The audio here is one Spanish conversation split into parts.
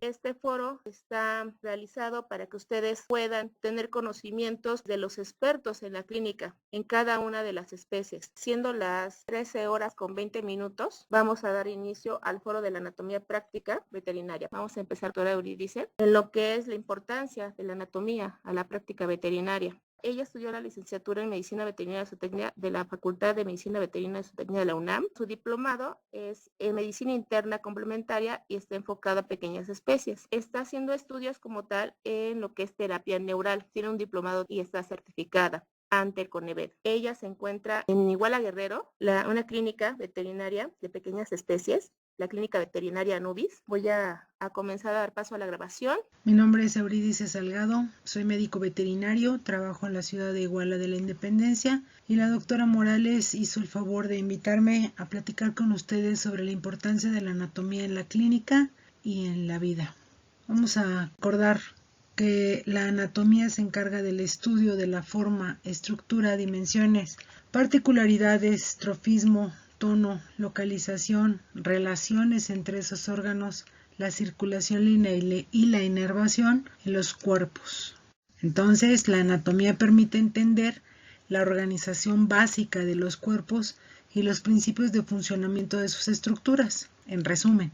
Este foro está realizado para que ustedes puedan tener conocimientos de los expertos en la clínica en cada una de las especies. Siendo las 13 horas con 20 minutos, vamos a dar inicio al foro de la anatomía práctica veterinaria. Vamos a empezar, doctora Eurídice, en lo que es la importancia de la anatomía a la práctica veterinaria. Ella estudió la licenciatura en Medicina Veterinaria y Zootecnia de la Facultad de Medicina Veterinaria y Zootecnia de la UNAM. Su diplomado es en Medicina Interna Complementaria y está enfocado a pequeñas especies. Está haciendo estudios como tal en lo que es terapia neural. Tiene un diplomado y está certificada ante CONEVET. Ella se encuentra en Iguala Guerrero, una clínica veterinaria de pequeñas especies, la clínica veterinaria Anubis. Voy a comenzar a dar paso a la grabación. Mi nombre es Eurídice Salgado, soy médico veterinario, trabajo en la ciudad de Iguala de la Independencia y la doctora Morales hizo el favor de invitarme a platicar con ustedes sobre la importancia de la anatomía en la clínica y en la vida. Vamos a acordar que la anatomía se encarga del estudio de la forma, estructura, dimensiones, particularidades, trofismo, tono, localización, relaciones entre esos órganos, la circulación lineal y la inervación en los cuerpos. Entonces, la anatomía permite entender la organización básica de los cuerpos y los principios de funcionamiento de sus estructuras. En resumen,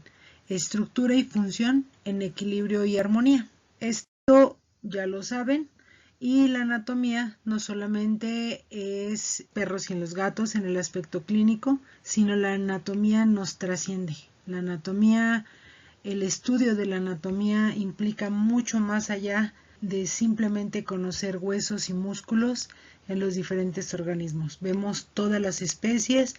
estructura y función en equilibrio y armonía. Esto ya lo saben. Y la anatomía no solamente es perros y los gatos en el aspecto clínico, sino la anatomía nos trasciende. La anatomía, el estudio de la anatomía implica mucho más allá de simplemente conocer huesos y músculos en los diferentes organismos. Vemos todas las especies,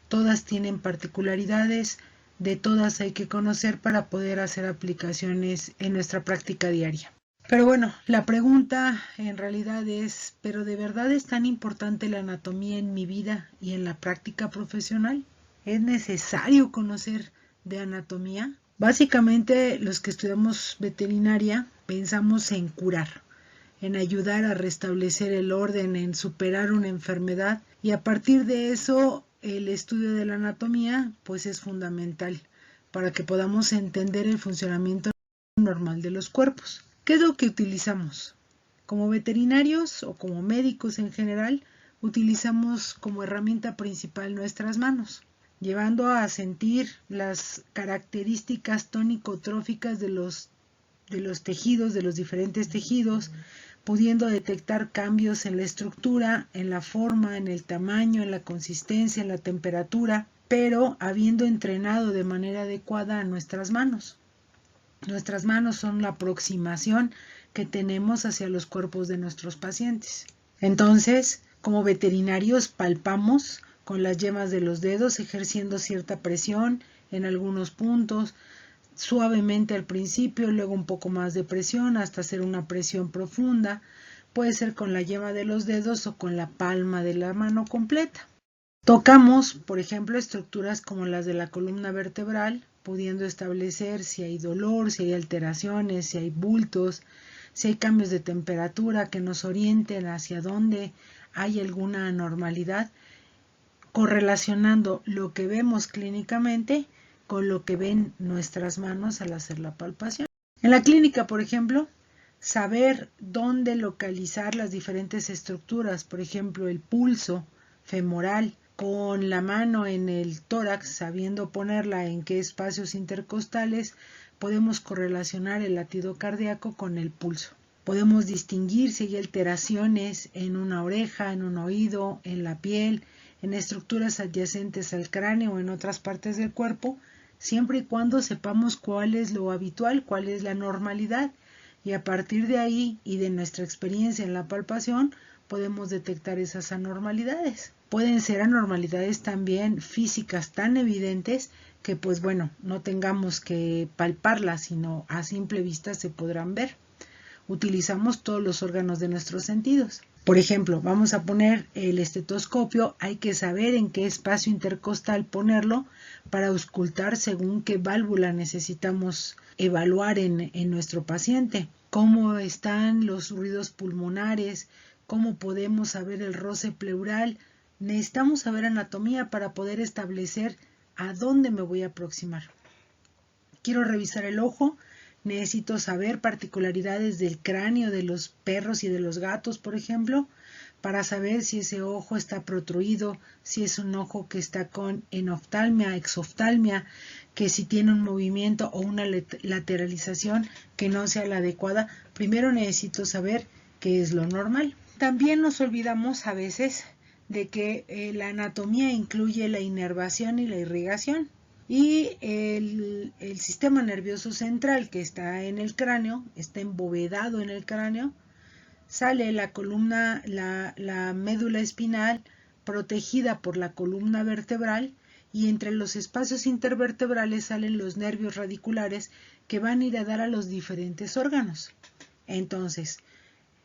todas tienen particularidades, de todas hay que conocer para poder hacer aplicaciones en nuestra práctica diaria. Pero bueno, la pregunta en realidad es, ¿pero de verdad es tan importante la anatomía en mi vida y en la práctica profesional? ¿Es necesario conocer de anatomía? Básicamente, los que estudiamos veterinaria pensamos en curar, en ayudar a restablecer el orden, en superar una enfermedad y a partir de eso el estudio de la anatomía pues es fundamental para que podamos entender el funcionamiento normal de los cuerpos. ¿Qué es lo que utilizamos? Como veterinarios o como médicos en general, utilizamos como herramienta principal nuestras manos, llevando a sentir las características tónico-tróficas de los tejidos, de los diferentes tejidos, pudiendo detectar cambios en la estructura, en la forma, en el tamaño, en la consistencia, en la temperatura, pero habiendo entrenado de manera adecuada a nuestras manos. Nuestras manos son la aproximación que tenemos hacia los cuerpos de nuestros pacientes. Entonces, como veterinarios palpamos con las yemas de los dedos ejerciendo cierta presión en algunos puntos, suavemente al principio, luego un poco más de presión hasta hacer una presión profunda. Puede ser con la yema de los dedos o con la palma de la mano completa. Tocamos, por ejemplo, estructuras como las de la columna vertebral, pudiendo establecer si hay dolor, si hay alteraciones, si hay bultos, si hay cambios de temperatura que nos orienten hacia dónde hay alguna anormalidad, correlacionando lo que vemos clínicamente con lo que ven nuestras manos al hacer la palpación. En la clínica, por ejemplo, saber dónde localizar las diferentes estructuras, por ejemplo, el pulso femoral, con la mano en el tórax, sabiendo ponerla en qué espacios intercostales, podemos correlacionar el latido cardíaco con el pulso. Podemos distinguir si hay alteraciones en una oreja, en un oído, en la piel, en estructuras adyacentes al cráneo o en otras partes del cuerpo, siempre y cuando sepamos cuál es lo habitual, cuál es la normalidad, y a partir de ahí y de nuestra experiencia en la palpación podemos detectar esas anormalidades. Pueden ser anormalidades también físicas tan evidentes que pues bueno, no tengamos que palparlas, sino a simple vista se podrán ver. Utilizamos todos los órganos de nuestros sentidos. Por ejemplo, vamos a poner el estetoscopio, hay que saber en qué espacio intercostal ponerlo para auscultar según qué válvula necesitamos evaluar en nuestro paciente, cómo están los ruidos pulmonares, cómo podemos saber el roce pleural. Necesitamos saber anatomía para poder establecer a dónde me voy a aproximar. Quiero revisar el ojo, necesito saber particularidades del cráneo de los perros y de los gatos, por ejemplo, para saber si ese ojo está protruido, si es un ojo que está con enoftalmia, exoftalmia, que si tiene un movimiento o una lateralización que no sea la adecuada. Primero necesito saber qué es lo normal. También nos olvidamos a veces de que la anatomía incluye la inervación y la irrigación. Y el sistema nervioso central que está en el cráneo, está embovedado en el cráneo, sale la columna, la médula espinal protegida por la columna vertebral, y entre los espacios intervertebrales salen los nervios radiculares que van a ir a dar a los diferentes órganos. Entonces,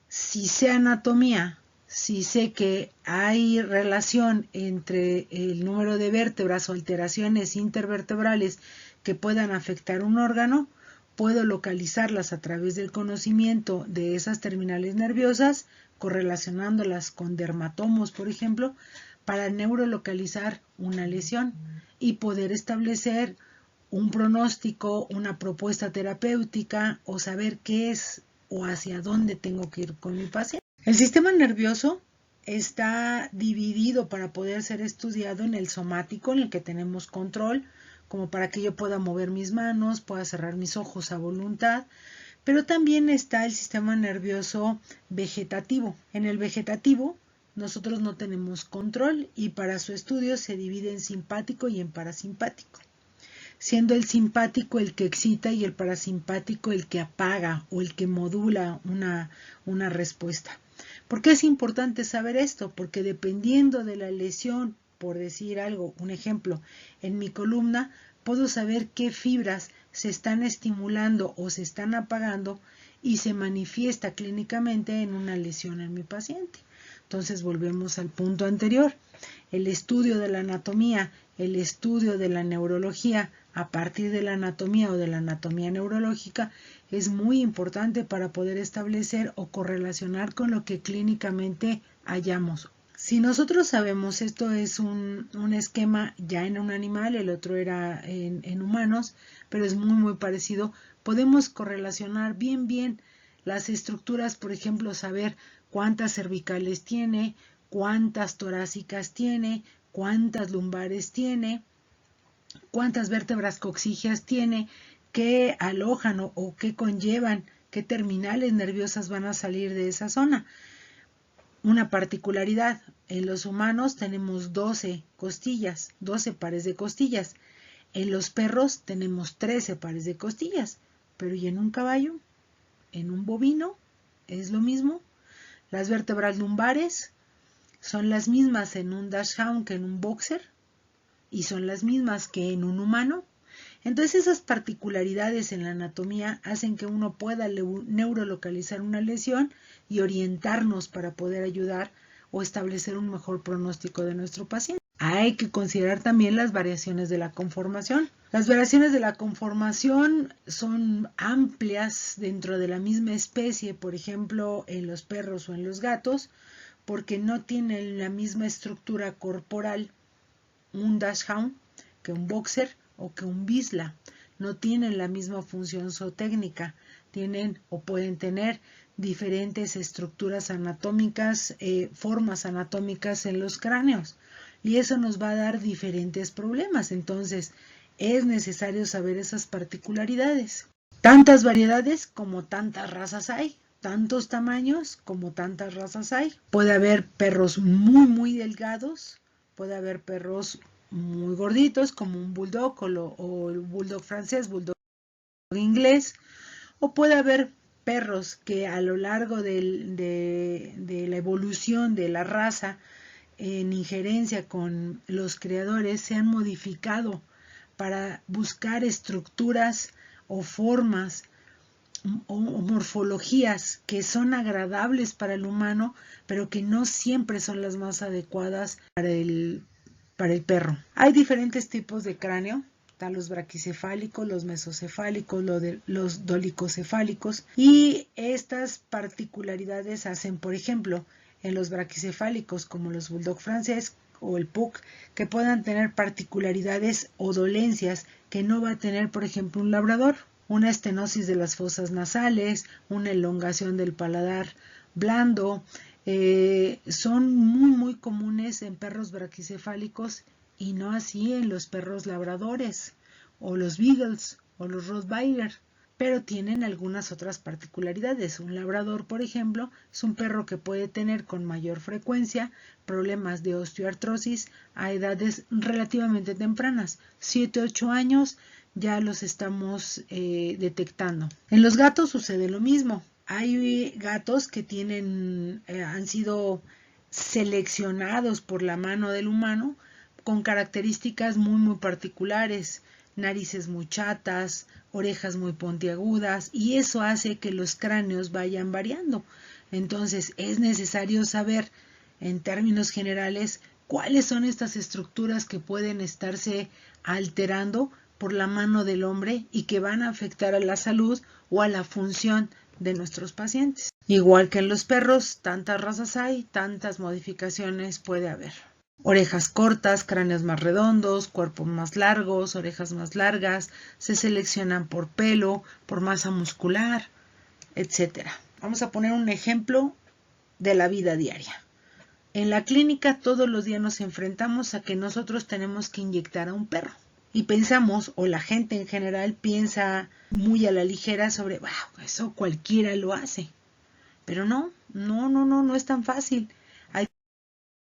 si sé anatomía, si sé que hay relación entre el número de vértebras o alteraciones intervertebrales que puedan afectar un órgano, puedo localizarlas a través del conocimiento de esas terminales nerviosas, correlacionándolas con dermatomos, por ejemplo, para neurolocalizar una lesión y poder establecer un pronóstico, una propuesta terapéutica o saber qué es o hacia dónde tengo que ir con mi paciente. El sistema nervioso está dividido para poder ser estudiado en el somático, en el que tenemos control, como para que yo pueda mover mis manos, pueda cerrar mis ojos a voluntad, pero también está el sistema nervioso vegetativo. En el vegetativo nosotros no tenemos control y para su estudio se divide en simpático y en parasimpático, siendo el simpático el que excita y el parasimpático el que apaga o el que modula una respuesta. ¿Por qué es importante saber esto? Porque dependiendo de la lesión, por decir algo, un ejemplo, en mi columna, puedo saber qué fibras se están estimulando o se están apagando y se manifiesta clínicamente en una lesión en mi paciente. Entonces volvemos al punto anterior. El estudio de la anatomía, el estudio de la neurología a partir de la anatomía o de la anatomía neurológica es muy importante para poder establecer o correlacionar con lo que clínicamente hallamos. Si nosotros sabemos, esto es un esquema ya en un animal, el otro era en humanos, pero es muy parecido, podemos correlacionar bien las estructuras, por ejemplo, saber cuántas cervicales tiene, cuántas torácicas tiene, cuántas lumbares tiene, cuántas vértebras coxígeas tiene, qué alojan o qué conllevan, qué terminales nerviosas van a salir de esa zona. Una particularidad, en los humanos tenemos 12 costillas, 12 pares de costillas. En los perros tenemos 13 pares de costillas, pero ¿y en un caballo? ¿En un bovino? ¿Es lo mismo? Las vértebras lumbares son las mismas en un dachshund que en un boxer y son las mismas que en un humano. Entonces esas particularidades en la anatomía hacen que uno pueda neurolocalizar una lesión y orientarnos para poder ayudar o establecer un mejor pronóstico de nuestro paciente. Hay que considerar también las variaciones de la conformación. Las variaciones de la conformación son amplias dentro de la misma especie, por ejemplo, en los perros o en los gatos, porque no tienen la misma estructura corporal un dachshund que un boxer o que un bisla. No tienen la misma función zootécnica, tienen o pueden tener diferentes estructuras anatómicas, formas anatómicas en los cráneos, y eso nos va a dar diferentes problemas. Entonces es necesario saber esas particularidades. Tantas variedades como tantas razas hay, tantos tamaños como tantas razas hay. Puede haber perros muy delgados, puede haber perros muy gorditos como un bulldog o el bulldog francés, bulldog inglés, o puede haber perros que a lo largo de la evolución de la raza en injerencia con los creadores se han modificado para buscar estructuras o formas o morfologías que son agradables para el humano, pero que no siempre son las más adecuadas para el perro. Hay diferentes tipos de cráneo, están los braquicefálicos, los mesocefálicos, los dolicocefálicos, y estas particularidades hacen, por ejemplo, en los braquicefálicos como los bulldog francés o el pug, que puedan tener particularidades o dolencias que no va a tener, por ejemplo, un labrador. una estenosis de las fosas nasales, una elongación del paladar blando. Son muy comunes en perros braquicefálicos y no así en los perros labradores o los beagles o los rottweiler, pero tienen algunas otras particularidades. Un labrador, por ejemplo, es un perro que puede tener con mayor frecuencia problemas de osteoartrosis a edades relativamente tempranas, 7-8 años ya los estamos detectando. En los gatos sucede lo mismo. Hay gatos que han sido seleccionados por la mano del humano con características muy particulares, narices muy chatas, orejas muy puntiagudas, y eso hace que los cráneos vayan variando. Entonces es necesario saber en términos generales cuáles son estas estructuras que pueden estarse alterando por la mano del hombre y que van a afectar a la salud o a la función de nuestros pacientes. Igual que en los perros, tantas razas hay, tantas modificaciones puede haber. Orejas cortas, cráneos más redondos, cuerpos más largos, orejas más largas, se seleccionan por pelo, por masa muscular, etc. Vamos a poner un ejemplo de la vida diaria. En la clínica todos los días nos enfrentamos a que nosotros tenemos que inyectar a un perro. Y pensamos, o la gente en general piensa muy a la ligera sobre, wow, eso cualquiera lo hace. Pero no es tan fácil. Hay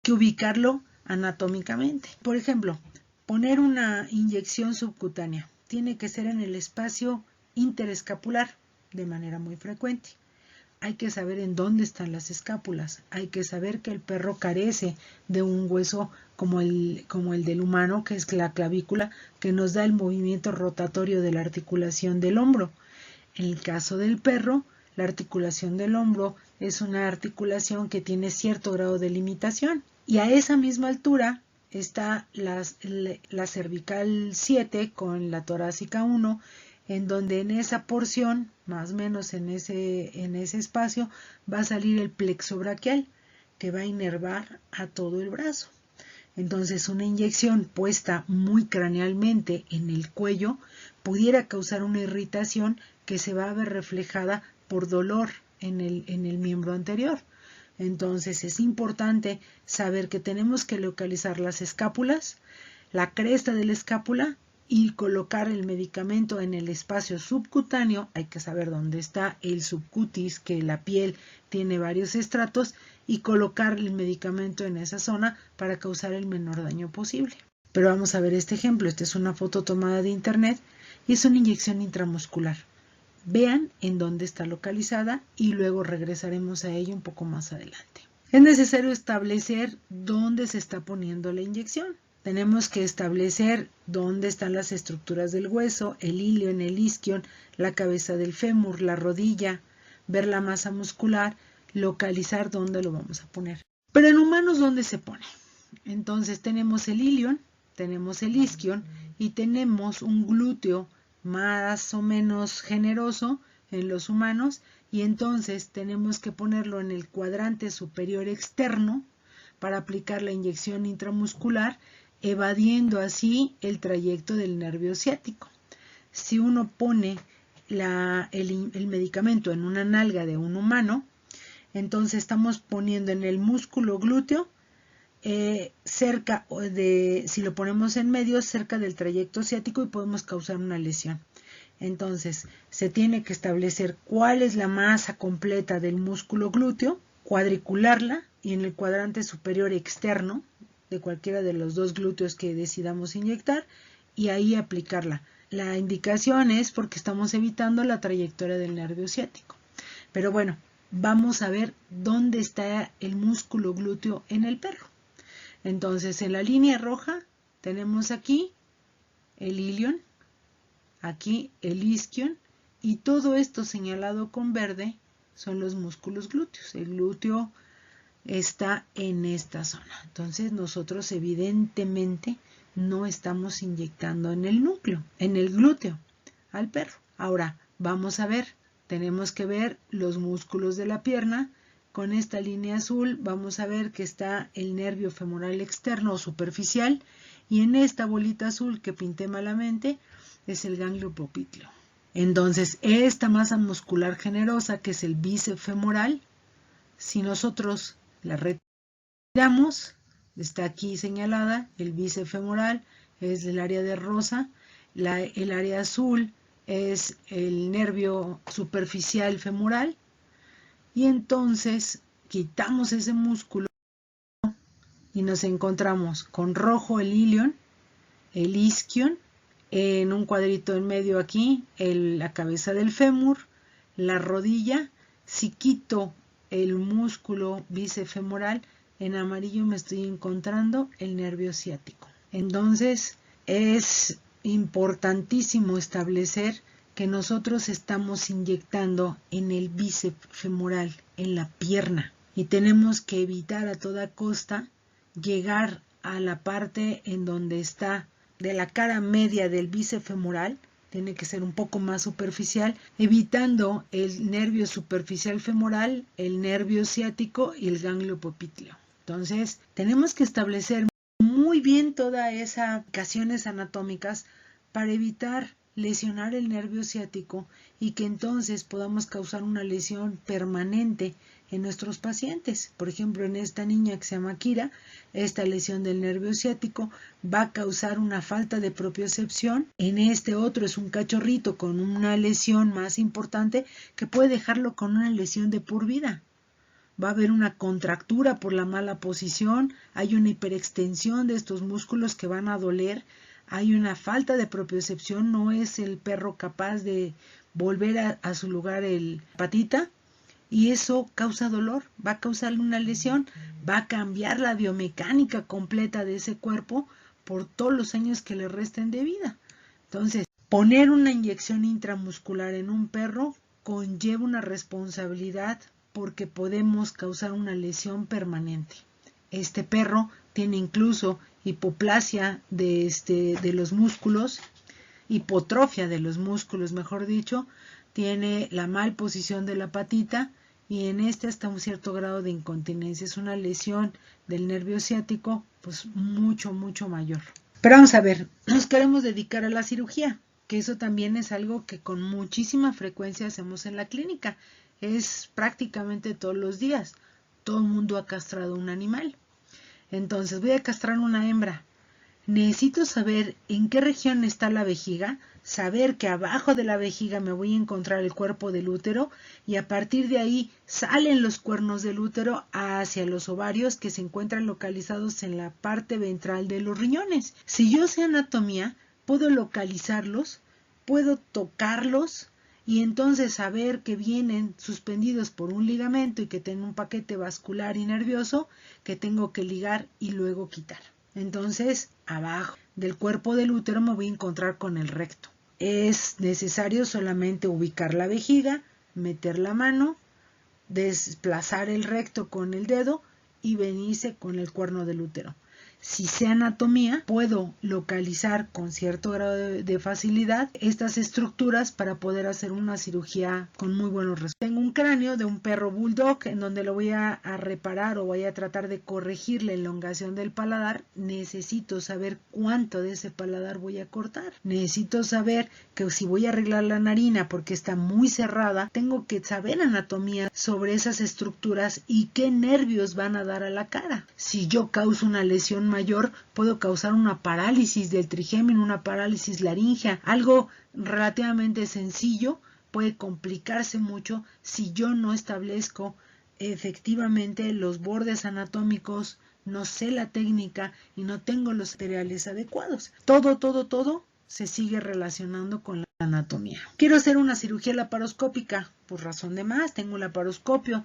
que ubicarlo anatómicamente. Por ejemplo, poner una inyección subcutánea tiene que ser en el espacio interescapular de manera muy frecuente. Hay que saber en dónde están las escápulas. Hay que saber que el perro carece de un hueso como el del humano, que es la clavícula, que nos da el movimiento rotatorio de la articulación del hombro. En el caso del perro, la articulación del hombro es una articulación que tiene cierto grado de limitación. Y a esa misma altura está la cervical 7 con la torácica 1, en donde en esa porción, más o menos en ese espacio, va a salir el plexo braquial, que va a inervar a todo el brazo. Entonces, una inyección puesta muy cranealmente en el cuello pudiera causar una irritación que se va a ver reflejada por dolor en el miembro anterior. Entonces, es importante saber que tenemos que localizar las escápulas, la cresta de la escápula, y colocar el medicamento en el espacio subcutáneo. Hay que saber dónde está el subcutis, que la piel tiene varios estratos, y colocar el medicamento en esa zona para causar el menor daño posible. Pero vamos a ver este ejemplo. Esta es una foto tomada de internet y es una inyección intramuscular. Vean en dónde está localizada y luego regresaremos a ello un poco más adelante. Es necesario establecer dónde se está poniendo la inyección. Tenemos que establecer dónde están las estructuras del hueso, el ilion, el isquion, la cabeza del fémur, la rodilla, ver la masa muscular, localizar dónde lo vamos a poner. Pero en humanos, ¿dónde se pone? Entonces tenemos el ilion, tenemos el isquion y tenemos un glúteo más o menos generoso en los humanos, y entonces tenemos que ponerlo en el cuadrante superior externo para aplicar la inyección intramuscular, evadiendo así el trayecto del nervio ciático. Si uno pone el medicamento en una nalga de un humano, entonces estamos poniendo en el músculo glúteo si lo ponemos en medio, cerca del trayecto ciático, y podemos causar una lesión. Entonces se tiene que establecer cuál es la masa completa del músculo glúteo, cuadricularla, y en el cuadrante superior externo de cualquiera de los dos glúteos que decidamos inyectar, y ahí aplicarla. La indicación es porque estamos evitando la trayectoria del nervio ciático. Pero bueno, vamos a ver dónde está el músculo glúteo en el perro. Entonces, en la línea roja tenemos aquí el ilion, aquí el isquion, y todo esto señalado con verde son los músculos glúteos. El glúteo está en esta zona. Entonces nosotros evidentemente no estamos inyectando en el núcleo, en el glúteo al perro. Ahora vamos a ver, tenemos que ver los músculos de la pierna. Con esta línea azul vamos a ver que está el nervio femoral externo o superficial, y en esta bolita azul que pinté malamente es el ganglio popliteo. Entonces, esta masa muscular generosa, que es el bíceps femoral, si nosotros la retiramos, está aquí señalada, el bíceps femoral es el área de rosa, el área azul es el nervio superficial femoral, y entonces quitamos ese músculo y nos encontramos con rojo el ilion, el isquion, en un cuadrito en medio aquí, la cabeza del fémur, la rodilla. Si quito el músculo bíceps femoral, en amarillo me estoy encontrando el nervio ciático. Entonces, es importantísimo establecer que nosotros estamos inyectando en el bíceps femoral, en la pierna, y tenemos que evitar a toda costa llegar a la parte en donde está de la cara media del bíceps femoral. Tiene que ser un poco más superficial, evitando el nervio superficial femoral, el nervio ciático y el ganglio popliteo. Entonces, tenemos que establecer muy bien todas esas indicaciones anatómicas para evitar lesionar el nervio ciático y que entonces podamos causar una lesión permanente en nuestros pacientes. Por ejemplo, en esta niña que se llama Kira, esta lesión del nervio ciático va a causar una falta de propiocepción. En este otro es un cachorrito con una lesión más importante que puede dejarlo con una lesión de por vida. Va a haber una contractura por la mala posición, hay una hiperextensión de estos músculos que van a doler, hay una falta de propiocepción, no es el perro capaz de volver a su lugar el patita, y eso causa dolor, va a causar una lesión, va a cambiar la biomecánica completa de ese cuerpo por todos los años que le resten de vida. Entonces, poner una inyección intramuscular en un perro conlleva una responsabilidad porque podemos causar una lesión permanente. Este perro tiene incluso hipoplasia de los músculos, hipotrofia de los músculos, mejor dicho, tiene la mal posición de la patita y en hasta un cierto grado de incontinencia. Es una lesión del nervio ciático, pues mucho mayor. Pero vamos a ver, nos queremos dedicar a la cirugía, que eso también es algo que con muchísima frecuencia hacemos en la clínica. Es prácticamente todos los días. Todo el mundo ha castrado un animal. Entonces voy a castrar una hembra. Necesito saber en qué región está la vejiga, saber que abajo de la vejiga me voy a encontrar el cuerpo del útero y a partir de ahí salen los cuernos del útero hacia los ovarios que se encuentran localizados en la parte ventral de los riñones. Si yo sé anatomía, puedo localizarlos, puedo tocarlos y entonces saber que vienen suspendidos por un ligamento y que tienen un paquete vascular y nervioso que tengo que ligar y luego quitar. Entonces, abajo del cuerpo del útero me voy a encontrar con el recto. Es necesario solamente ubicar la vejiga, meter la mano, desplazar el recto con el dedo y venirse con el cuerno del útero. Si sé anatomía, puedo localizar con cierto grado de facilidad estas estructuras para poder hacer una cirugía con muy buenos resultados. Tengo un cráneo de un perro bulldog en donde lo voy a reparar o voy a tratar de corregir la elongación del paladar. Necesito saber cuánto de ese paladar voy a cortar. Necesito saber que si voy a arreglar la narina porque está muy cerrada, tengo que saber anatomía sobre esas estructuras y qué nervios van a dar a la cara. Si yo causo una lesión mayor, puedo causar una parálisis del trigémino, una parálisis laríngea, algo relativamente sencillo, puede complicarse mucho si yo no establezco efectivamente los bordes anatómicos, no sé la técnica y no tengo los materiales adecuados. Todo se sigue relacionando con la anatomía. Quiero hacer una cirugía laparoscópica, por razón de más, tengo un laparoscopio,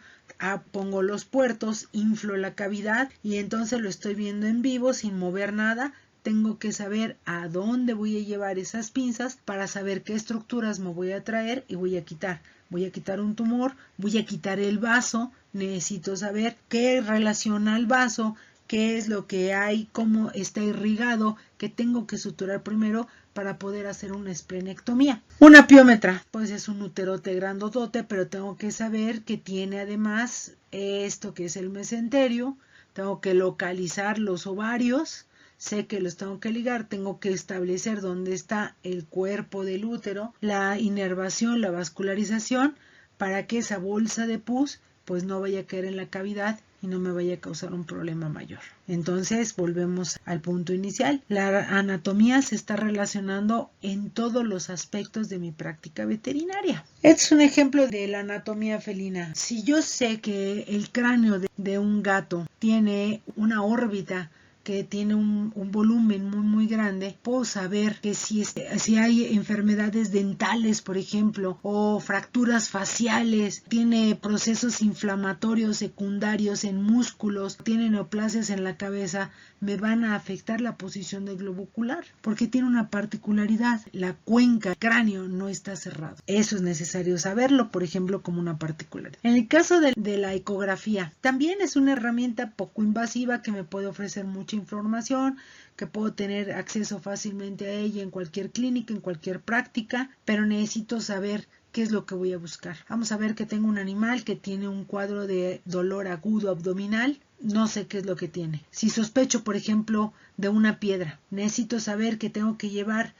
pongo los puertos, inflo la cavidad y entonces lo estoy viendo en vivo sin mover nada. Tengo que saber a dónde voy a llevar esas pinzas para saber qué estructuras me voy a traer y voy a quitar. Voy a quitar un tumor, voy a quitar el vaso, necesito saber qué relaciona al vaso, qué es lo que hay, cómo está irrigado, qué tengo que suturar primero para poder hacer una esplenectomía. Una piómetra, pues es un uterote grandotote, pero tengo que saber que tiene además esto que es el mesenterio, tengo que localizar los ovarios, sé que los tengo que ligar, tengo que establecer dónde está el cuerpo del útero, la inervación, la vascularización, para que esa bolsa de pus pues no vaya a caer en la cavidad y no me vaya a causar un problema mayor. Entonces volvemos al punto inicial. La anatomía se está relacionando en todos los aspectos de mi práctica veterinaria. Este es un ejemplo de la anatomía felina. Si yo sé que el cráneo de un gato tiene una órbita que tiene un volumen muy grande, puedo saber que si hay enfermedades dentales, por ejemplo, o fracturas faciales, tiene procesos inflamatorios secundarios en músculos, tiene neoplasias en la cabeza, me van a afectar la posición del globo ocular, porque tiene una particularidad: la cuenca del cráneo no está cerrado. Eso es necesario saberlo, por ejemplo, como una particularidad. En el caso de la ecografía, también es una herramienta poco invasiva que me puede ofrecer mucha información, que puedo tener acceso fácilmente a ella en cualquier clínica, en cualquier práctica, pero necesito saber qué es lo que voy a buscar. Vamos a ver que tengo un animal que tiene un cuadro de dolor agudo abdominal. No sé qué es lo que tiene. Si sospecho, por ejemplo, de una piedra, necesito saber que tengo que llevar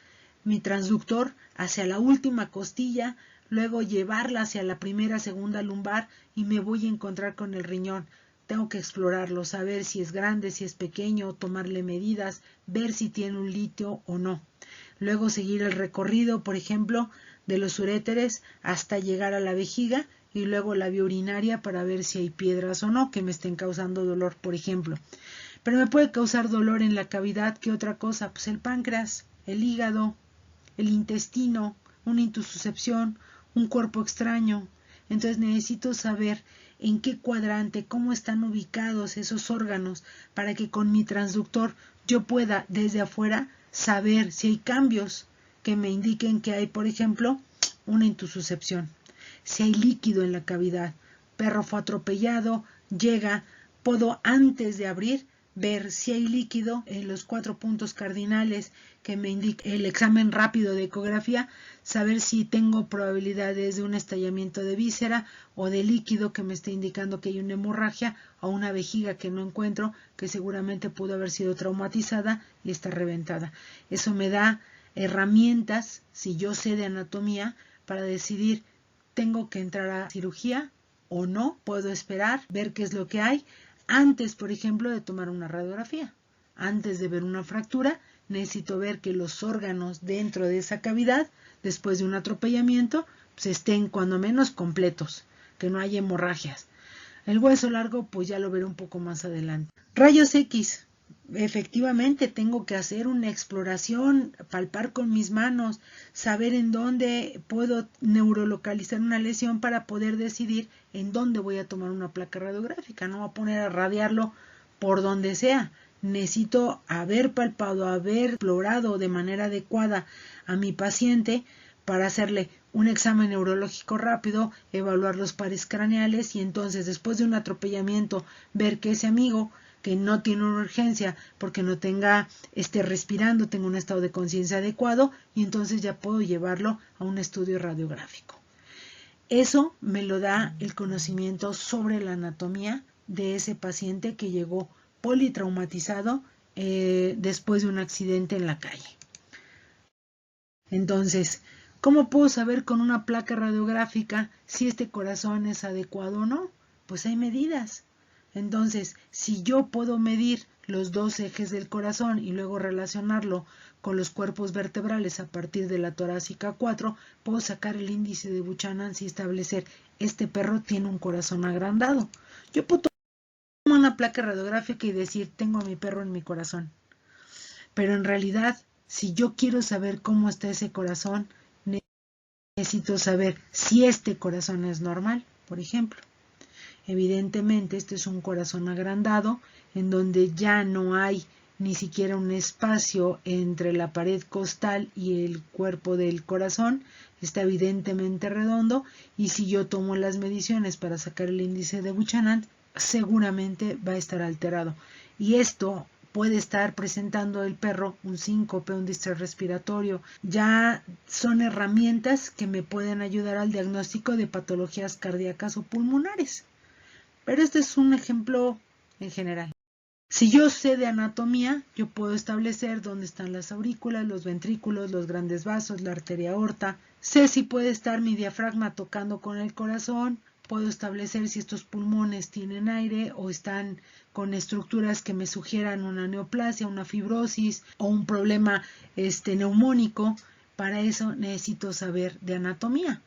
mi transductor hacia la última costilla, luego llevarla hacia la primera, segunda lumbar y me voy a encontrar con el riñón. Tengo que explorarlo, saber si es grande, si es pequeño, tomarle medidas, ver si tiene un litio o no. Luego seguir el recorrido, por ejemplo, de los uréteres hasta llegar a la vejiga y luego la vía urinaria para ver si hay piedras o no que me estén causando dolor, por ejemplo. Pero me puede causar dolor en la cavidad, ¿qué otra cosa? Pues el páncreas, el hígado, el intestino, una intususcepción, un cuerpo extraño. Entonces necesito saber en qué cuadrante, cómo están ubicados esos órganos, para que con mi transductor yo pueda desde afuera saber si hay cambios que me indiquen que hay, por ejemplo, una intususcepción, si hay líquido en la cavidad, perro fue atropellado, llega, puedo antes de abrir ver si hay líquido en los 4 puntos cardinales que me indica el examen rápido de ecografía, saber si tengo probabilidades de un estallamiento de víscera o de líquido que me esté indicando que hay una hemorragia, o una vejiga que no encuentro, que seguramente pudo haber sido traumatizada y está reventada. Eso me da herramientas, si yo sé de anatomía, para decidir tengo que entrar a cirugía o no, puedo esperar, ver qué es lo que hay, antes, por ejemplo, de tomar una radiografía. Antes de ver una fractura, necesito ver que los órganos dentro de esa cavidad, después de un atropellamiento, pues estén cuando menos completos, que no haya hemorragias. El hueso largo, pues ya lo veré un poco más adelante. Rayos X. Efectivamente, tengo que hacer una exploración, palpar con mis manos, saber en dónde puedo neurolocalizar una lesión para poder decidir en dónde voy a tomar una placa radiográfica. No voy a poner a radiarlo por donde sea. Necesito haber palpado, haber explorado de manera adecuada a mi paciente para hacerle un examen neurológico rápido, evaluar los pares craneales y entonces, después de un atropellamiento, ver que ese amigo que no tiene una urgencia porque no esté respirando, tenga un estado de conciencia adecuado, y entonces ya puedo llevarlo a un estudio radiográfico. Eso me lo da el conocimiento sobre la anatomía de ese paciente que llegó politraumatizado después de un accidente en la calle. Entonces, ¿cómo puedo saber con una placa radiográfica si este corazón es adecuado o no? Pues hay medidas. Entonces, si yo puedo medir los 2 ejes del corazón y luego relacionarlo con los cuerpos vertebrales a partir de la torácica 4, puedo sacar el índice de Buchanan y establecer, este perro tiene un corazón agrandado. Yo puedo tomar una placa radiográfica y decir, tengo a mi perro en mi corazón. Pero en realidad, si yo quiero saber cómo está ese corazón, necesito saber si este corazón es normal, por ejemplo. Evidentemente, este es un corazón agrandado, en donde ya no hay ni siquiera un espacio entre la pared costal y el cuerpo del corazón, está evidentemente redondo, y si yo tomo las mediciones para sacar el índice de Buchanan, seguramente va a estar alterado. Y esto puede estar presentando el perro un síncope, un distrés respiratorio. Ya son herramientas que me pueden ayudar al diagnóstico de patologías cardíacas o pulmonares. Pero este es un ejemplo en general. Si yo sé de anatomía, yo puedo establecer dónde están las aurículas, los ventrículos, los grandes vasos, la arteria aorta. Sé si puede estar mi diafragma tocando con el corazón. Puedo establecer si estos pulmones tienen aire o están con estructuras que me sugieran una neoplasia, una fibrosis o un problema neumónico. Para eso necesito saber de anatomía.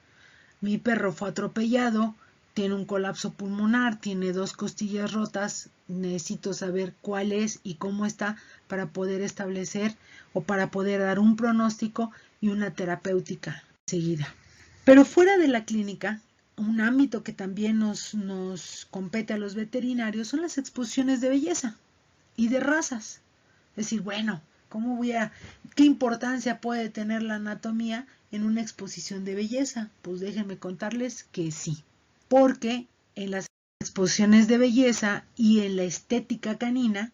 Mi perro fue atropellado, tiene un colapso pulmonar, tiene 2 costillas rotas, necesito saber cuál es y cómo está para poder establecer o para poder dar un pronóstico y una terapéutica seguida. Pero fuera de la clínica, un ámbito que también nos compete a los veterinarios son las exposiciones de belleza y de razas. Es decir, bueno, ¿qué importancia puede tener la anatomía en una exposición de belleza? Pues déjenme contarles que sí, porque en las exposiciones de belleza y en la estética canina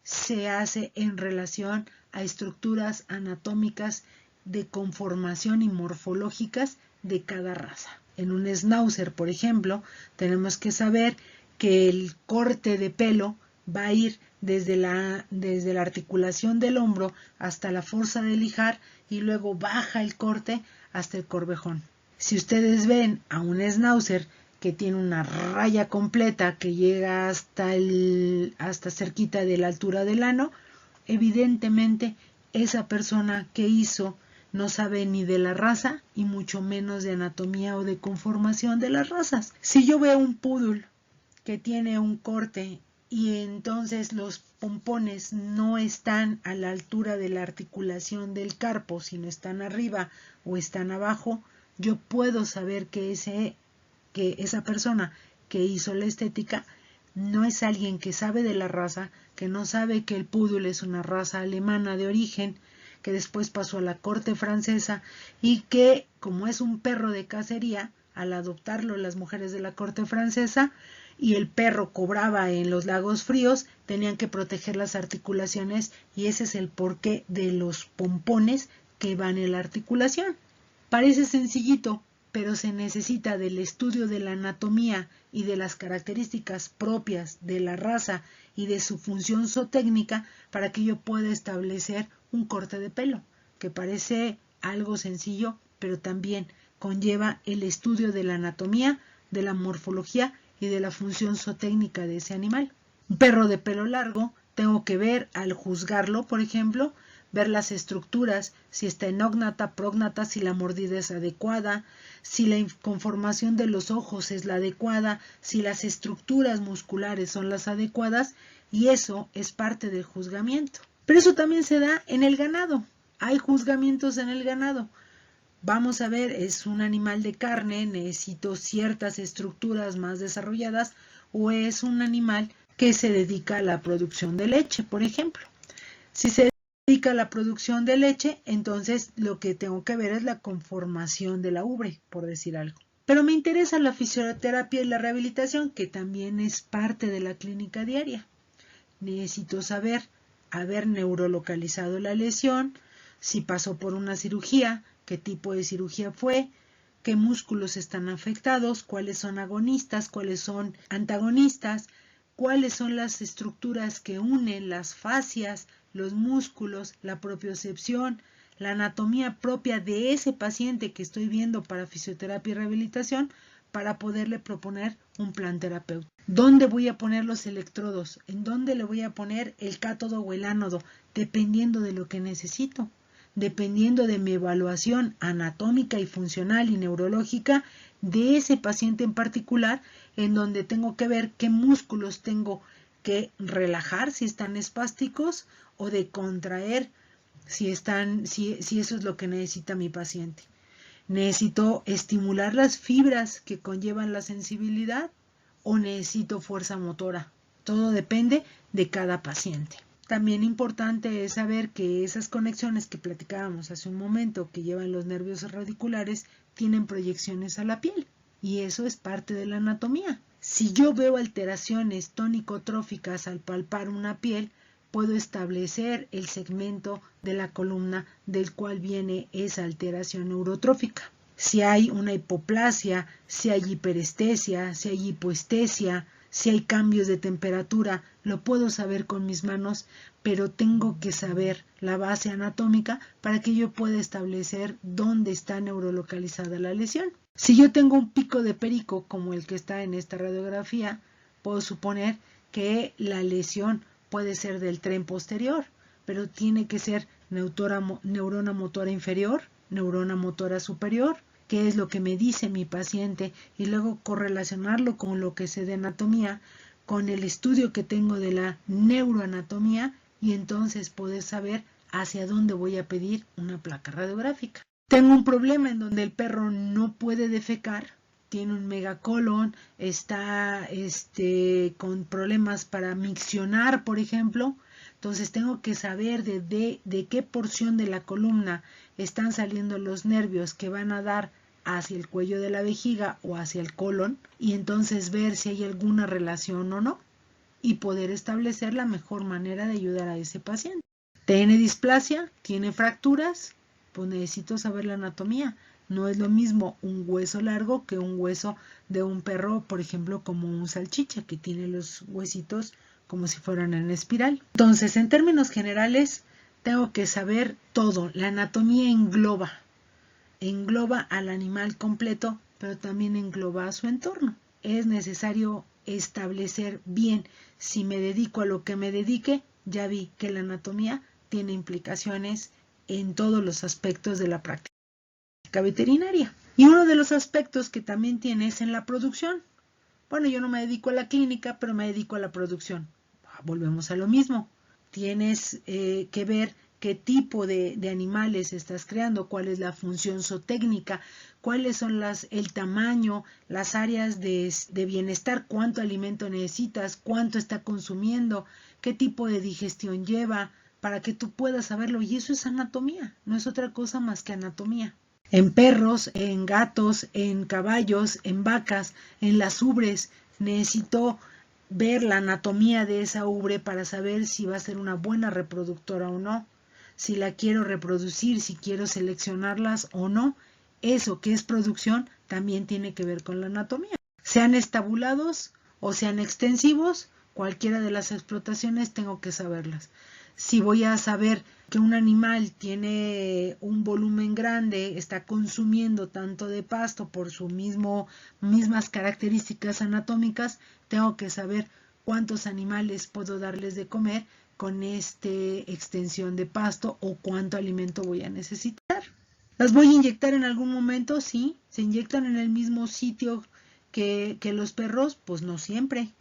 se hace en relación a estructuras anatómicas de conformación y morfológicas de cada raza. En un schnauzer, por ejemplo, tenemos que saber que el corte de pelo va a ir desde la articulación del hombro hasta la fosa de lijar y luego baja el corte hasta el corvejón. Si ustedes ven a un schnauzer que tiene una raya completa que llega hasta cerquita de la altura del ano, evidentemente esa persona que hizo no sabe ni de la raza y mucho menos de anatomía o de conformación de las razas. Si yo veo un poodle que tiene un corte y entonces los pompones no están a la altura de la articulación del carpo, sino están arriba o están abajo, yo puedo saber que esa persona que hizo la estética no es alguien que sabe de la raza, que no sabe que el poodle es una raza alemana de origen, que después pasó a la corte francesa y que, como es un perro de cacería, al adoptarlo las mujeres de la corte francesa y el perro cobraba en los lagos fríos, tenían que proteger las articulaciones y ese es el porqué de los pompones que van en la articulación. Parece sencillito, pero se necesita del estudio de la anatomía y de las características propias de la raza y de su función zootécnica para que yo pueda establecer un corte de pelo, que parece algo sencillo, pero también conlleva el estudio de la anatomía, de la morfología y de la función zootécnica de ese animal. Un perro de pelo largo, tengo que ver al juzgarlo, por ejemplo, ver las estructuras, si está enógnata, prógnata, si la mordida es adecuada, si la conformación de los ojos es la adecuada, si las estructuras musculares son las adecuadas, y eso es parte del juzgamiento. Pero eso también se da en el ganado. Hay juzgamientos en el ganado. Vamos a ver, es un animal de carne, necesito ciertas estructuras más desarrolladas, o es un animal que se dedica a la producción de leche, por ejemplo. Si se dedica a la producción de leche, entonces lo que tengo que ver es la conformación de la ubre, por decir algo. Pero me interesa la fisioterapia y la rehabilitación, que también es parte de la clínica diaria. Necesito saber, haber neurolocalizado la lesión, si pasó por una cirugía, qué tipo de cirugía fue, qué músculos están afectados, cuáles son agonistas, cuáles son antagonistas, cuáles son las estructuras que unen las fascias, los músculos, la propiocepción, la anatomía propia de ese paciente que estoy viendo para fisioterapia y rehabilitación para poderle proponer un plan terapéutico. ¿Dónde voy a poner los electrodos? ¿En dónde le voy a poner el cátodo o el ánodo? Dependiendo de lo que necesito, dependiendo de mi evaluación anatómica y funcional y neurológica de ese paciente en particular, en donde tengo que ver qué músculos tengo que relajar si están espásticos o de contraer si eso es lo que necesita mi paciente. ¿Necesito estimular las fibras que conllevan la sensibilidad o necesito fuerza motora? Todo depende de cada paciente. También importante es saber que esas conexiones que platicábamos hace un momento que llevan los nervios radiculares tienen proyecciones a la piel y eso es parte de la anatomía. Si yo veo alteraciones tónico-tróficas al palpar una piel, puedo establecer el segmento de la columna del cual viene esa alteración neurotrófica. Si hay una hipoplasia, si hay hiperestesia, si hay hipoestesia, Si hay cambios de temperatura, lo puedo saber con mis manos, pero tengo que saber la base anatómica para que yo pueda establecer dónde está neurolocalizada la lesión. Si yo tengo un pico de perico como el que está en esta radiografía, puedo suponer que la lesión puede ser del tren posterior, pero tiene que ser neurona motora inferior, neurona motora superior, qué es lo que me dice mi paciente, y luego correlacionarlo con lo que sé de anatomía, con el estudio que tengo de la neuroanatomía, y entonces poder saber hacia dónde voy a pedir una placa radiográfica. Tengo un problema en donde el perro no puede defecar, tiene un megacolon, está con problemas para miccionar, por ejemplo. Entonces tengo que saber de qué porción de la columna están saliendo los nervios que van a dar hacia el cuello de la vejiga o hacia el colon, y entonces ver si hay alguna relación o no, y poder establecer la mejor manera de ayudar a ese paciente. ¿Tiene displasia? ¿Tiene fracturas? Pues necesito saber la anatomía. No es lo mismo un hueso largo que un hueso de un perro, por ejemplo, como un salchicha, que tiene los huesitos como si fueran en espiral. Entonces, en términos generales, tengo que saber todo. La anatomía engloba al animal completo, pero también engloba a su entorno. Es necesario establecer bien, si me dedico a lo que me dedique, ya vi que la anatomía tiene implicaciones en todos los aspectos de la práctica veterinaria. Y uno de los aspectos que también tiene es en la producción. Bueno, yo no me dedico a la clínica, pero me dedico a la producción. Volvemos a lo mismo. Tienes que ver qué tipo de animales estás creando, cuál es la función zootécnica, cuáles son el tamaño, las áreas de bienestar, cuánto alimento necesitas, cuánto está consumiendo, qué tipo de digestión lleva, para que tú puedas saberlo. Y eso es anatomía, no es otra cosa más que anatomía. En perros, en gatos, en caballos, en vacas, en las ubres, necesito ver la anatomía de esa ubre para saber si va a ser una buena reproductora o no, si la quiero reproducir, si quiero seleccionarlas o no. Eso que es producción también tiene que ver con la anatomía. Sean estabulados o sean extensivos, cualquiera de las explotaciones tengo que saberlas. Si voy a saber que un animal tiene un volumen grande, está consumiendo tanto de pasto por sus mismas características anatómicas, tengo que saber cuántos animales puedo darles de comer con esta extensión de pasto o cuánto alimento voy a necesitar. ¿Las voy a inyectar en algún momento? Sí. ¿Se inyectan en el mismo sitio que los perros? Pues no siempre.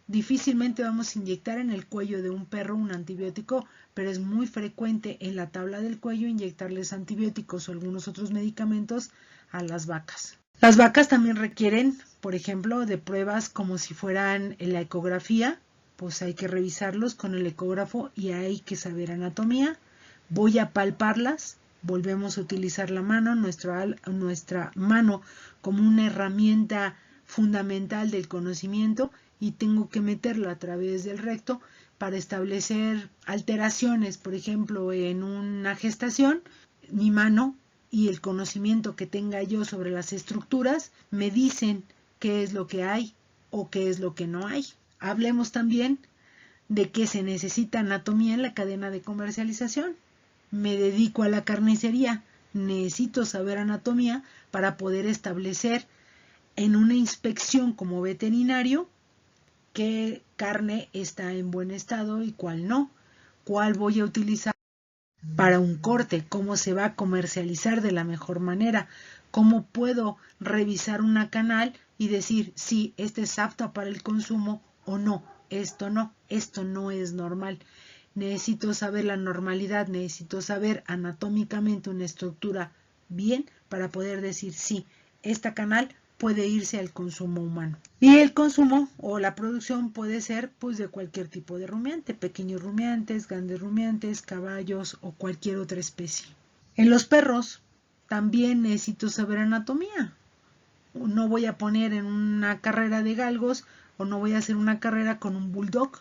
Difícilmente vamos a inyectar en el cuello de un perro un antibiótico, pero es muy frecuente en la tabla del cuello inyectarles antibióticos o algunos otros medicamentos a las vacas. Las vacas también requieren, por ejemplo, de pruebas como si fueran la ecografía, pues hay que revisarlos con el ecógrafo y hay que saber anatomía. Voy a palparlas, volvemos a utilizar la mano, nuestra mano como una herramienta fundamental del conocimiento, y tengo que meterla a través del recto para establecer alteraciones, por ejemplo, en una gestación. Mi mano y el conocimiento que tenga yo sobre las estructuras me dicen qué es lo que hay o qué es lo que no hay. Hablemos también de que se necesita anatomía en la cadena de comercialización. Me dedico a la carnicería, necesito saber anatomía para poder establecer en una inspección como veterinario qué carne está en buen estado y cuál no, cuál voy a utilizar para un corte, cómo se va a comercializar de la mejor manera, cómo puedo revisar una canal y decir si este es apta para el consumo o no, esto no es normal. Necesito saber la normalidad, necesito saber anatómicamente una estructura bien para poder decir sí, esta canal puede irse al consumo humano. Y el consumo o la producción puede ser pues de cualquier tipo de rumiante, pequeños rumiantes, grandes rumiantes, caballos o cualquier otra especie. En los perros también necesito saber anatomía. No voy a poner en una carrera de galgos o no voy a hacer una carrera con un bulldog.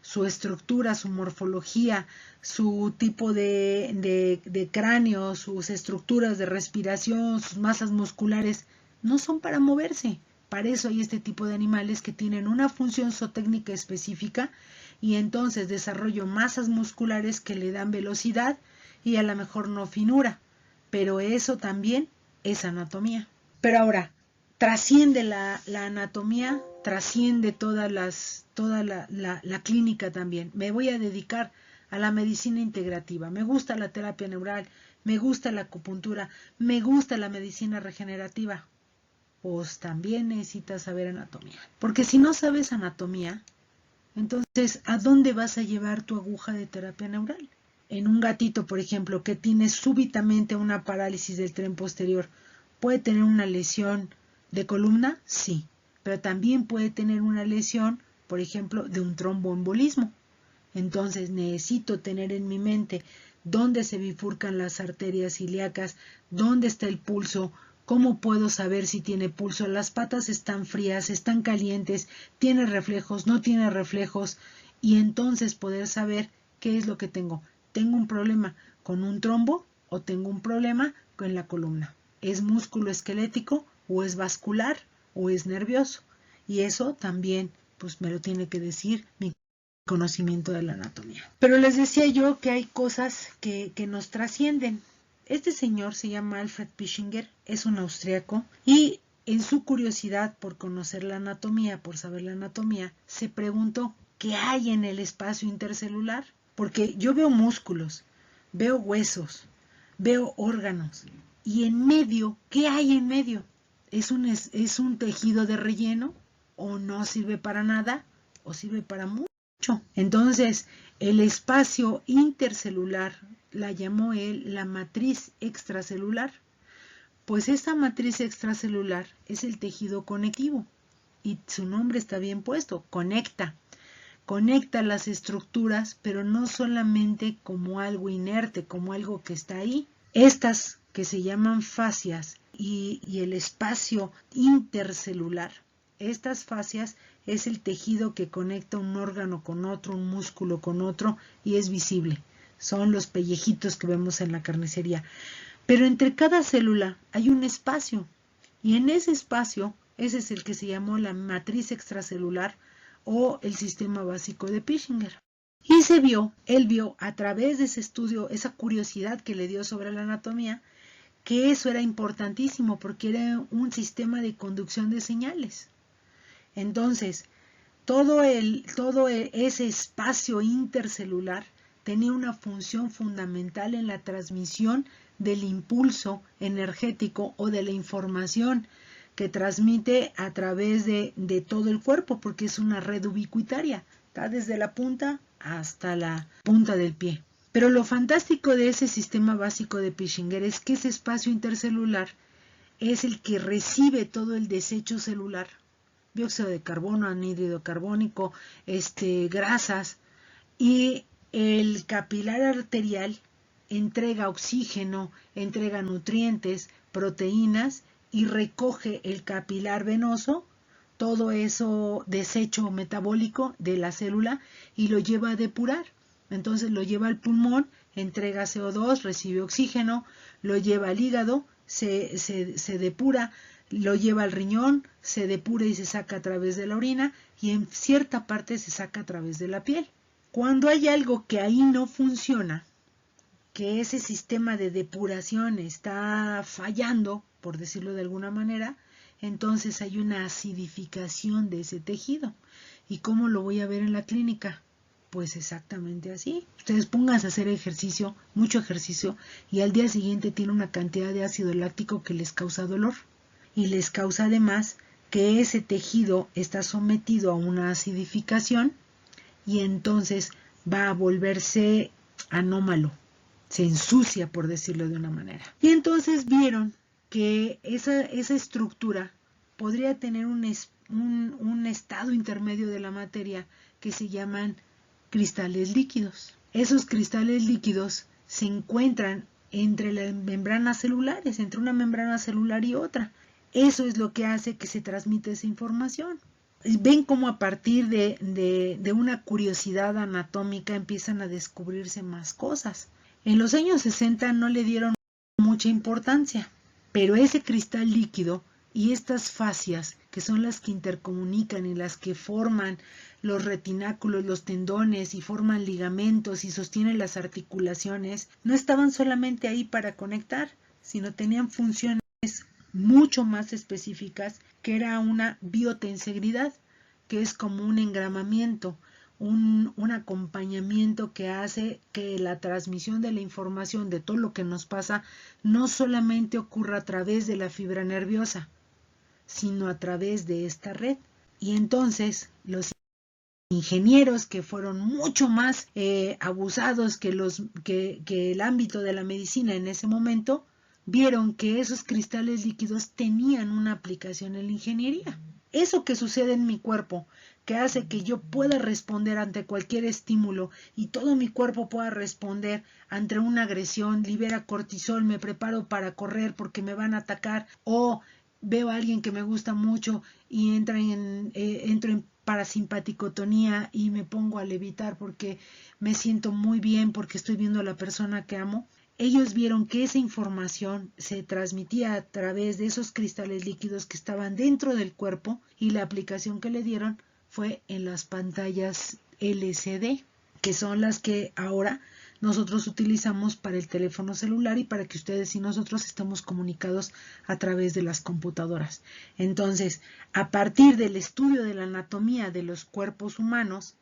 Su estructura, su morfología, su tipo de cráneo, sus estructuras de respiración, sus masas musculares, no son para moverse, Para eso hay este tipo de animales que tienen una función zootécnica específica y entonces desarrollo masas musculares que le dan velocidad y a lo mejor no finura, pero eso también es anatomía. Pero ahora, trasciende la anatomía, trasciende toda la clínica también. Me voy a dedicar a la medicina integrativa. Me gusta la terapia neural, me gusta la acupuntura, me gusta la medicina regenerativa. Pues también necesitas saber anatomía. Porque si no sabes anatomía, entonces, ¿a dónde vas a llevar tu aguja de terapia neural? En un gatito, por ejemplo, que tiene súbitamente una parálisis del tren posterior, ¿puede tener una lesión de columna? Sí, pero también puede tener una lesión, por ejemplo, de un tromboembolismo. Entonces, necesito tener en mi mente dónde se bifurcan las arterias ilíacas, dónde está el pulso, cómo puedo saber si tiene pulso, las patas están frías, están calientes, tiene reflejos, no tiene reflejos, y entonces poder saber qué es lo que tengo. ¿Tengo un problema con un trombo o tengo un problema con la columna? ¿Es músculo esquelético o es vascular o es nervioso? Y eso también pues me lo tiene que decir mi conocimiento de la anatomía. Pero les decía yo que hay cosas que nos trascienden. Este señor se llama Alfred Pischinger, es un austriaco y en su curiosidad por conocer la anatomía, por saber la anatomía, se preguntó ¿qué hay en el espacio intercelular? Porque yo veo músculos, veo huesos, veo órganos y en medio, ¿qué hay en medio? ¿Es un tejido de relleno o no sirve para nada o sirve para mucho? Entonces, el espacio intercelular la llamó él la matriz extracelular, pues esta matriz extracelular es el tejido conectivo y su nombre está bien puesto, conecta las estructuras, pero no solamente como algo inerte, como algo que está ahí. Estas que se llaman fascias y el espacio intercelular, estas fascias es el tejido que conecta un órgano con otro, un músculo con otro y es visible. Son los pellejitos que vemos en la carnicería. Pero entre cada célula hay un espacio y en ese espacio, ese es el que se llamó la matriz extracelular o el sistema básico de Pischinger. Y él vio a través de ese estudio, esa curiosidad que le dio sobre la anatomía, que eso era importantísimo porque era un sistema de conducción de señales. Entonces, todo ese espacio intercelular tenía una función fundamental en la transmisión del impulso energético o de la información que transmite a través de todo el cuerpo, porque es una red ubicuitaria, está desde la punta hasta la punta del pie. Pero lo fantástico de ese sistema básico de Pischinger es que ese espacio intercelular es el que recibe todo el desecho celular, dióxido de carbono, anhídrido carbónico, grasas, y el capilar arterial entrega oxígeno, entrega nutrientes, proteínas y recoge el capilar venoso, todo eso desecho metabólico de la célula y lo lleva a depurar. Entonces lo lleva al pulmón, entrega CO2, recibe oxígeno, lo lleva al hígado, se depura, lo lleva al riñón, se depura y se saca a través de la orina y en cierta parte se saca a través de la piel. Cuando hay algo que ahí no funciona, que ese sistema de depuración está fallando, por decirlo de alguna manera, entonces hay una acidificación de ese tejido. ¿Y cómo lo voy a ver en la clínica? Pues exactamente así. Ustedes pónganse a hacer ejercicio, mucho ejercicio, y al día siguiente tiene una cantidad de ácido láctico que les causa dolor. Y les causa además que ese tejido está sometido a una acidificación y entonces va a volverse anómalo. Se ensucia, por decirlo de una manera. Y entonces vieron que esa estructura podría tener un estado intermedio de la materia que se llaman cristales líquidos. Esos cristales líquidos se encuentran entre las membranas celulares, entre una membrana celular y otra. Eso es lo que hace que se transmita esa información. Ven cómo a partir de una curiosidad anatómica empiezan a descubrirse más cosas. En los años 60 no le dieron mucha importancia, pero ese cristal líquido y estas fascias que son las que intercomunican y las que forman los retináculos, los tendones y forman ligamentos y sostienen las articulaciones, no estaban solamente ahí para conectar, sino tenían funciones mucho más específicas, que era una biotensegridad, que es como un engramamiento, un acompañamiento que hace que la transmisión de la información de todo lo que nos pasa no solamente ocurra a través de la fibra nerviosa, sino a través de esta red. Y entonces los ingenieros, que fueron mucho más abusados que el ámbito de la medicina en ese momento, vieron que esos cristales líquidos tenían una aplicación en la ingeniería. Eso que sucede en mi cuerpo, que hace que yo pueda responder ante cualquier estímulo y todo mi cuerpo pueda responder ante una agresión, libera cortisol, me preparo para correr porque me van a atacar, o veo a alguien que me gusta mucho y entro en parasimpaticotonía y me pongo a levitar porque me siento muy bien porque estoy viendo a la persona que amo. Ellos vieron que esa información se transmitía a través de esos cristales líquidos que estaban dentro del cuerpo, y la aplicación que le dieron fue en las pantallas LCD, que son las que ahora nosotros utilizamos para el teléfono celular y para que ustedes y nosotros estemos comunicados a través de las computadoras. Entonces, a partir del estudio de la anatomía de los cuerpos humanos,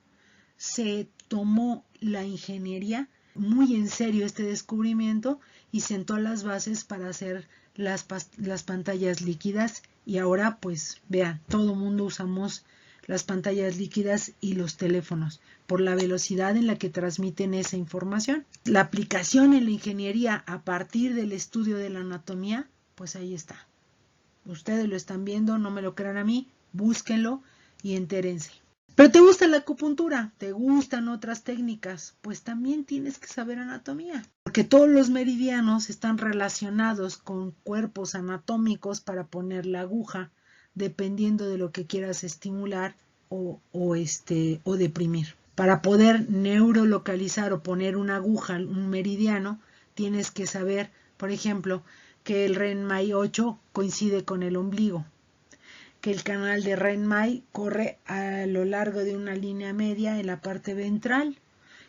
se tomó la ingeniería muy en serio este descubrimiento y sentó las bases para hacer las pantallas líquidas, y ahora pues vean, todo mundo usamos las pantallas líquidas y los teléfonos por la velocidad en la que transmiten esa información. La aplicación en la ingeniería a partir del estudio de la anatomía, pues ahí está. Ustedes lo están viendo, no me lo crean a mí, búsquenlo y entérense. Pero ¿te gusta la acupuntura? ¿Te gustan otras técnicas? Pues también tienes que saber anatomía, porque todos los meridianos están relacionados con cuerpos anatómicos para poner la aguja, dependiendo de lo que quieras estimular o deprimir. Para poder neurolocalizar o poner una aguja, un meridiano, tienes que saber, por ejemplo, que el Renmai 8 coincide con el ombligo, que el canal de Renmai corre a lo largo de una línea media en la parte ventral,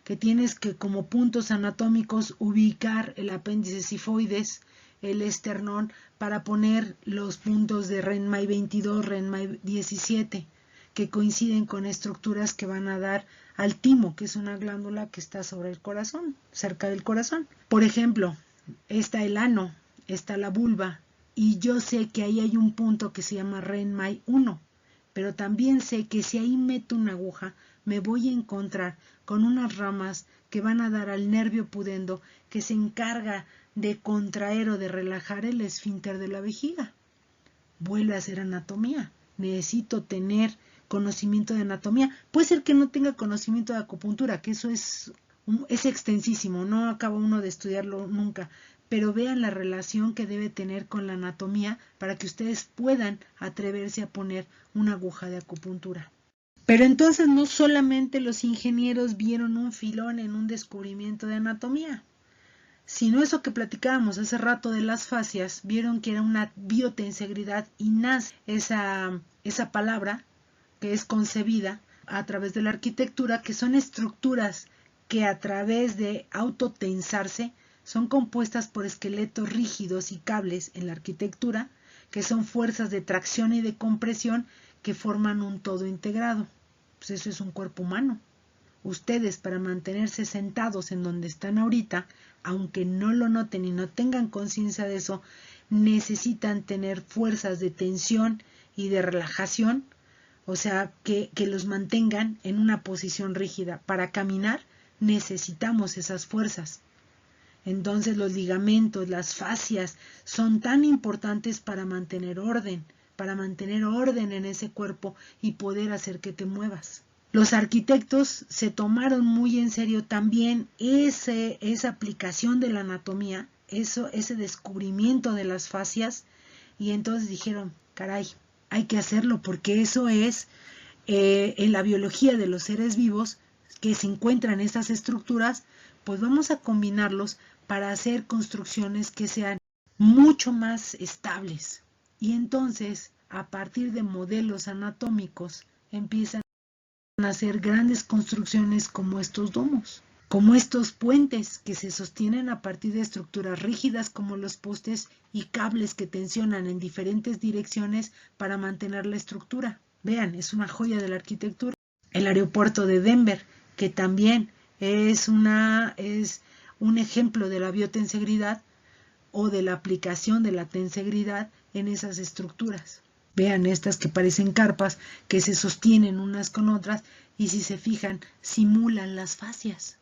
que tienes que como puntos anatómicos ubicar el apéndice sifoides, el esternón, para poner los puntos de Renmai 22, Renmai 17, que coinciden con estructuras que van a dar al timo, que es una glándula que está sobre el corazón, cerca del corazón. Por ejemplo, está el ano, está la vulva, y yo sé que ahí hay un punto que se llama Renmai 1, pero también sé que si ahí meto una aguja, me voy a encontrar con unas ramas que van a dar al nervio pudendo, que se encarga de contraer o de relajar el esfínter de la vejiga. Vuelve a hacer anatomía. Necesito tener conocimiento de anatomía. Puede ser que no tenga conocimiento de acupuntura, que eso es extensísimo, no acaba uno de estudiarlo nunca, pero vean la relación que debe tener con la anatomía para que ustedes puedan atreverse a poner una aguja de acupuntura. Pero entonces no solamente los ingenieros vieron un filón en un descubrimiento de anatomía, sino eso que platicábamos hace rato de las fascias, vieron que era una biotensegridad, y nace esa palabra que es concebida a través de la arquitectura, que son estructuras que a través de autotensarse son compuestas por esqueletos rígidos y cables en la arquitectura, que son fuerzas de tracción y de compresión que forman un todo integrado. Pues eso es un cuerpo humano. Ustedes, para mantenerse sentados en donde están ahorita, aunque no lo noten y no tengan conciencia de eso, necesitan tener fuerzas de tensión y de relajación, o sea, que los mantengan en una posición rígida. Para caminar necesitamos esas fuerzas. Entonces los ligamentos, las fascias son tan importantes para mantener orden en ese cuerpo y poder hacer que te muevas. Los arquitectos se tomaron muy en serio también esa aplicación de la anatomía, ese descubrimiento de las fascias, y entonces dijeron, caray, hay que hacerlo porque eso es en la biología de los seres vivos que se encuentran esas estructuras, pues vamos a combinarlos para hacer construcciones que sean mucho más estables. Y entonces a partir de modelos anatómicos, empiezan a hacer grandes construcciones como estos domos, como estos puentes que se sostienen a partir de estructuras rígidas como los postes y cables que tensionan en diferentes direcciones para mantener la estructura. Vean, es una joya de la arquitectura. El aeropuerto de Denver, que también es un ejemplo de la biotensegridad o de la aplicación de la tensegridad en esas estructuras. Vean estas que parecen carpas que se sostienen unas con otras y si se fijan simulan las fascias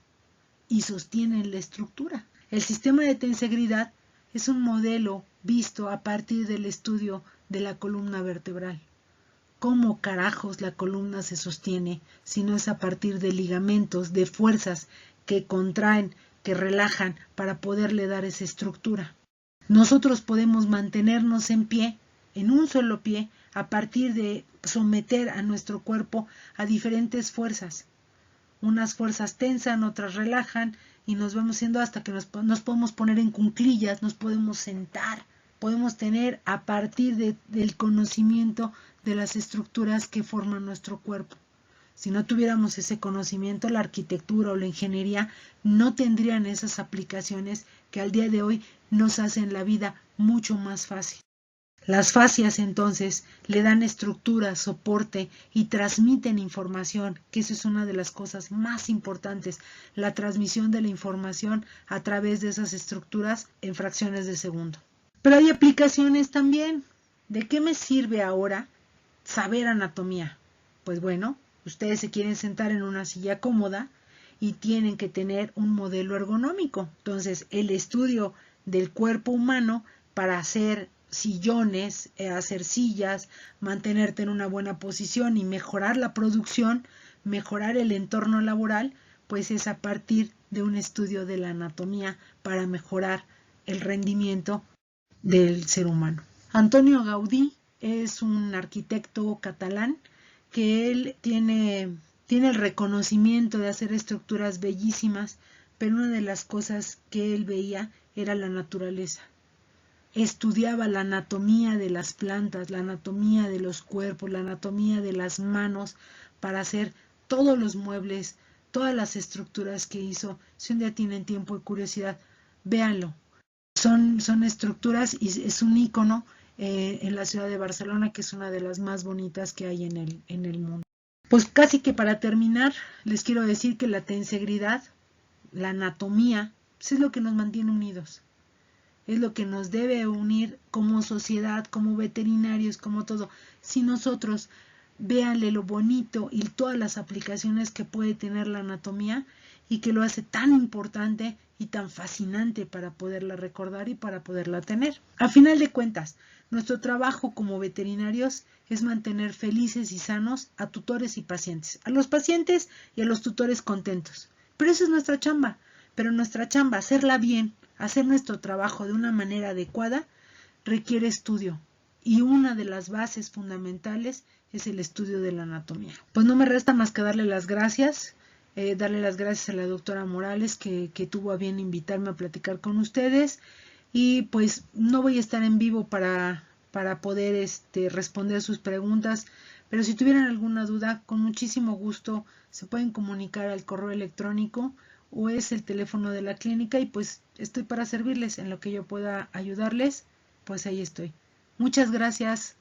y sostienen la estructura. El sistema de tensegridad es un modelo visto a partir del estudio de la columna vertebral. ¿Cómo carajos la columna se sostiene si no es a partir de ligamentos, de fuerzas que contraen, que relajan para poderle dar esa estructura? Nosotros podemos mantenernos en pie, en un solo pie, a partir de someter a nuestro cuerpo a diferentes fuerzas. Unas fuerzas tensan, otras relajan y nos vamos haciendo hasta que nos podemos poner en cuclillas, nos podemos sentar, podemos tener a partir del conocimiento de las estructuras que forman nuestro cuerpo. Si no tuviéramos ese conocimiento, la arquitectura o la ingeniería no tendrían esas aplicaciones que al día de hoy nos hacen la vida mucho más fácil. Las fascias entonces le dan estructura, soporte y transmiten información, que eso es una de las cosas más importantes, la transmisión de la información a través de esas estructuras en fracciones de segundo. Pero hay aplicaciones también. ¿De qué me sirve ahora saber anatomía? Pues bueno, ustedes se quieren sentar en una silla cómoda y tienen que tener un modelo ergonómico. Entonces, el estudio del cuerpo humano para hacer sillones, hacer sillas, mantenerte en una buena posición y mejorar la producción, mejorar el entorno laboral, pues es a partir de un estudio de la anatomía para mejorar el rendimiento del ser humano. Antonio Gaudí es un arquitecto catalán que él tiene el reconocimiento de hacer estructuras bellísimas, pero una de las cosas que él veía era la naturaleza. Estudiaba la anatomía de las plantas, la anatomía de los cuerpos, la anatomía de las manos para hacer todos los muebles, todas las estructuras que hizo. Si un día tienen tiempo y curiosidad, véanlo. Son estructuras y es un ícono en la ciudad de Barcelona, que es una de las más bonitas que hay en el mundo. Pues casi que para terminar, les quiero decir que la tensegridad, la anatomía, pues es lo que nos mantiene unidos. Es lo que nos debe unir como sociedad, como veterinarios, como todo. Si nosotros véanle lo bonito y todas las aplicaciones que puede tener la anatomía y que lo hace tan importante y tan fascinante para poderla recordar y para poderla tener. A final de cuentas, nuestro trabajo como veterinarios es mantener felices y sanos a tutores y pacientes, a los pacientes y a los tutores contentos. Pero esa es nuestra chamba. Pero nuestra chamba, hacerla bien, hacer nuestro trabajo de una manera adecuada, requiere estudio. Y una de las bases fundamentales es el estudio de la anatomía. Pues no me resta más que darle las gracias a la doctora Morales que tuvo a bien invitarme a platicar con ustedes. Y pues no voy a estar en vivo para poder responder sus preguntas, pero si tuvieran alguna duda, con muchísimo gusto se pueden comunicar al correo electrónico o es el teléfono de la clínica y pues estoy para servirles en lo que yo pueda ayudarles, pues ahí estoy. Muchas gracias.